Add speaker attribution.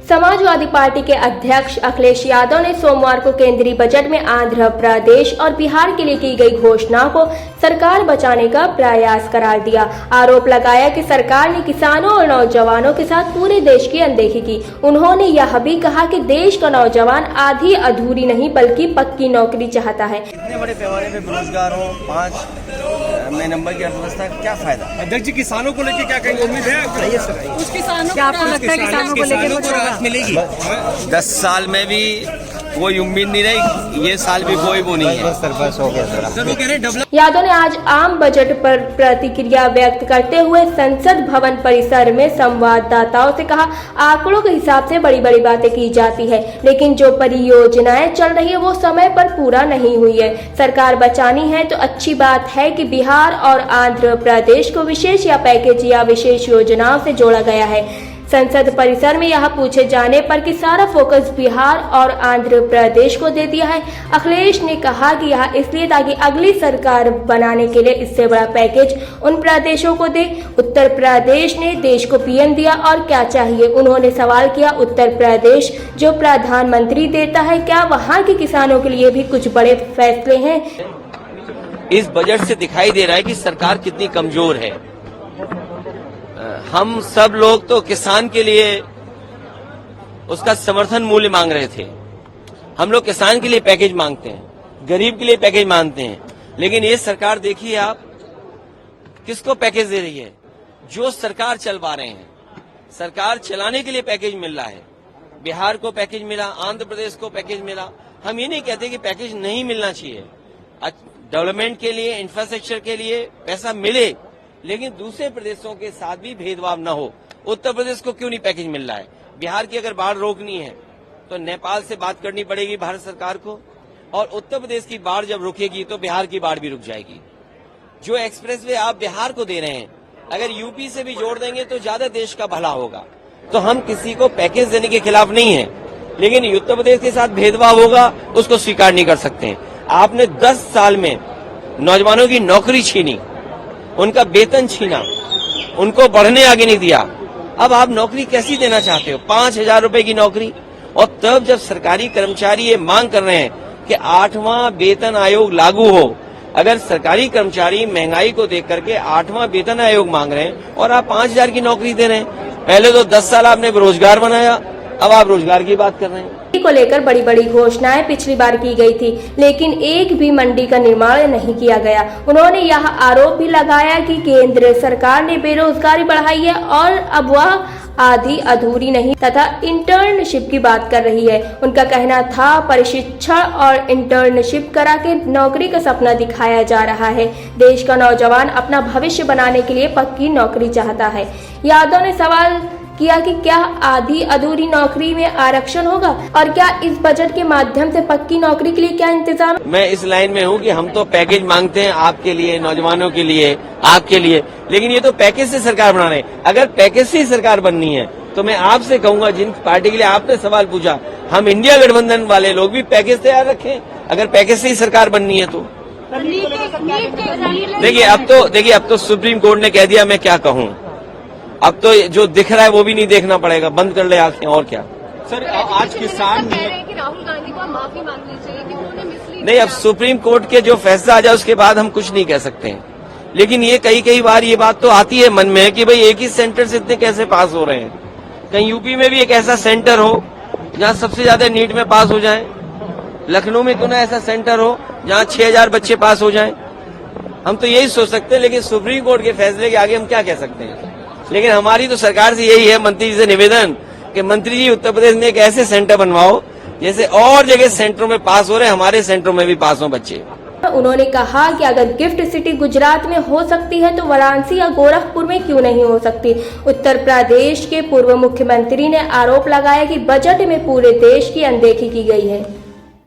Speaker 1: Samajwadi party के अध्यक्ष अखिलेश यादव ने सोमवार को केंद्रीय बजट में आंध्र प्रदेश और बिहार के लिए की गई घोषणाओं को सरकार बचाने का प्रयास करार दिया। आरोप लगाया कि सरकार ने किसानों और नौजवानों के साथ पूरे देश की अनदेखी की। उन्होंने यह भी कहा कि देश का नौजवान आधी अधूरी नहीं बल्कि पक्की नौकरी चाहता है।
Speaker 2: इतने बड़े पैमाने पे बेरोजगार हो, 5 में नंबर की अर्थव्यवस्था का क्या फायदा?
Speaker 3: अध्यक्ष जी, किसानों को लेकर क्या कहेंगे? उम्मीद है
Speaker 4: उस किसानों क्या आपको लगता है किसानों को लेकर कुछ राहत मिलेगी?
Speaker 2: 10 साल में भी कोई उम्मीद नहीं रही, ये साल भी कोई वो नहीं है।
Speaker 1: यादव ने आज आम बजट पर प्रतिक्रिया व्यक्त करते हुए संसद भवन परिसर में संवाददाताओं से कहा, आंकड़ों के हिसाब से बड़ी बड़ी बातें की जाती है, लेकिन जो परियोजनाएं चल रही है वो समय पर पूरा नहीं हुई है। सरकार बचानी है तो अच्छी बात है कि बिहार और आंध्र प्रदेश को विशेष या पैकेज या विशेष योजनाओं से जोड़ा गया है। संसद परिसर में यह पूछे जाने पर कि सारा फोकस बिहार और आंध्र प्रदेश को दे दिया है, अखिलेश ने कहा कि यह इसलिए ताकि अगली सरकार बनाने के लिए इससे बड़ा पैकेज उन प्रदेशों को दे। उत्तर प्रदेश ने देश को पीएम दिया और क्या चाहिए? उन्होंने सवाल किया, उत्तर प्रदेश जो प्रधानमंत्री देता है, क्या वहाँ के किसानों के लिए भी कुछ बड़े फैसले हैं?
Speaker 2: इस बजट से दिखाई दे रहा है कि सरकार कितनी कमजोर है। हम सब लोग तो किसान के लिए उसका समर्थन मूल्य मांग रहे थे। हम लोग किसान के लिए पैकेज मांगते हैं, गरीब के लिए पैकेज मांगते हैं, लेकिन ये सरकार देखिए आप किसको पैकेज दे रही है? जो सरकार चलवा रहे हैं, सरकार चलाने के लिए पैकेज मिल रहा है। बिहार को पैकेज मिला, आंध्र प्रदेश को पैकेज मिला। हम ये नहीं कहते कि पैकेज नहीं मिलना चाहिए, डेवलपमेंट के लिए, इंफ्रास्ट्रक्चर के लिए पैसा मिले, लेकिन दूसरे प्रदेशों के साथ भी भेदभाव न हो। उत्तर प्रदेश को क्यों नहीं पैकेज मिल रहा है? बिहार की अगर बाढ़ रोकनी है तो नेपाल से बात करनी पड़ेगी भारत सरकार को, और उत्तर प्रदेश की बाढ़ जब रुकेगी तो बिहार की बाढ़ भी रुक जाएगी। जो एक्सप्रेसवे आप बिहार को दे रहे हैं, अगर यूपी से भी जोड़ देंगे तो ज्यादा देश का भला होगा। तो हम किसी को पैकेज देने के खिलाफ नहीं है, लेकिन उत्तर प्रदेश के साथ भेदभाव होगा उसको स्वीकार नहीं कर सकते। आपने 10 साल में नौजवानों की नौकरी छीनी, उनका वेतन छीना, उनको बढ़ने आगे नहीं दिया। अब आप नौकरी कैसी देना चाहते हो? 5,000 रुपए की नौकरी। और तब जब सरकारी कर्मचारी ये मांग कर रहे हैं कि 8वां वेतन आयोग लागू हो, अगर सरकारी कर्मचारी महंगाई को देख करके 8वां वेतन आयोग मांग रहे हैं और आप 5,000 की नौकरी दे रहे हैं, पहले तो 10 साल आपने बेरोजगार बनाया, अब आप रोजगार की बात कर रहे हैं।
Speaker 1: को लेकर बड़ी बड़ी घोषणाएं पिछली बार की गई थी, लेकिन एक भी मंडी का निर्माण नहीं किया गया। उन्होंने यह आरोप भी लगाया कि केंद्र सरकार ने बेरोजगारी बढ़ाई है और अब वह आधी अधूरी नहीं तथा इंटर्नशिप की बात कर रही है। उनका कहना था, प्रशिक्षण और इंटर्नशिप करा के नौकरी का सपना दिखाया जा रहा है। देश का नौजवान अपना भविष्य बनाने के लिए पक्की नौकरी चाहता है। यादव ने सवाल किया कि क्या आधी अधूरी नौकरी में आरक्षण होगा और क्या इस बजट के माध्यम से पक्की नौकरी के लिए क्या इंतजाम?
Speaker 2: मैं इस लाइन में हूँ कि हम तो पैकेज मांगते हैं आपके लिए, नौजवानों के लिए, आपके लिए, लेकिन ये तो पैकेज से सरकार बना रहे हैं। अगर पैकेज से ही सरकार बननी है तो मैं आपसे कहूंगा, जिन पार्टी के लिए आपने सवाल पूछा, हम इंडिया गठबंधन वाले लोग भी पैकेज तैयार रखें, अगर पैकेज से ही सरकार बननी है तो। देखिए अब तो सुप्रीम कोर्ट ने कह दिया, मैं क्या कहूँ। अब तो जो दिख रहा है वो भी नहीं देखना पड़ेगा, बंद कर ले आंखें, और क्या।
Speaker 3: सर आज किसान
Speaker 4: कह रहे हैं कि राहुल गांधी को माफी मांगनी चाहिए कि उन्होंने मिसलीड
Speaker 2: नहीं, अब सुप्रीम कोर्ट के जो फैसला आ जाए उसके बाद हम कुछ नहीं कह सकते हैं, लेकिन ये कई बार ये बात तो आती है मन में कि भाई एक ही सेंटर से इतने कैसे पास हो रहे हैं। कहीं यूपी में भी एक ऐसा सेंटर हो जहाँ सबसे ज्यादा नीट में पास हो जाए, लखनऊ में क्यों ना ऐसा सेंटर हो जहाँ 6,000 बच्चे पास हो जाएं। हम तो यही सोच सकते हैं, लेकिन सुप्रीम कोर्ट के फैसले के आगे हम क्या कह सकते हैं। लेकिन हमारी तो सरकार से यही है, मंत्री जी से निवेदन कि मंत्री जी उत्तर प्रदेश में एक ऐसे सेंटर बनवाओ जैसे और जगह सेंटरों में पास हो रहे, हमारे सेंटरों में भी पास हो बच्चे।
Speaker 1: उन्होंने कहा कि अगर गिफ्ट सिटी गुजरात में हो सकती है तो वाराणसी या गोरखपुर में क्यों नहीं हो सकती। उत्तर प्रदेश के पूर्व मुख्यमंत्री ने आरोप लगाया कि बजट में पूरे देश की अनदेखी की गई है।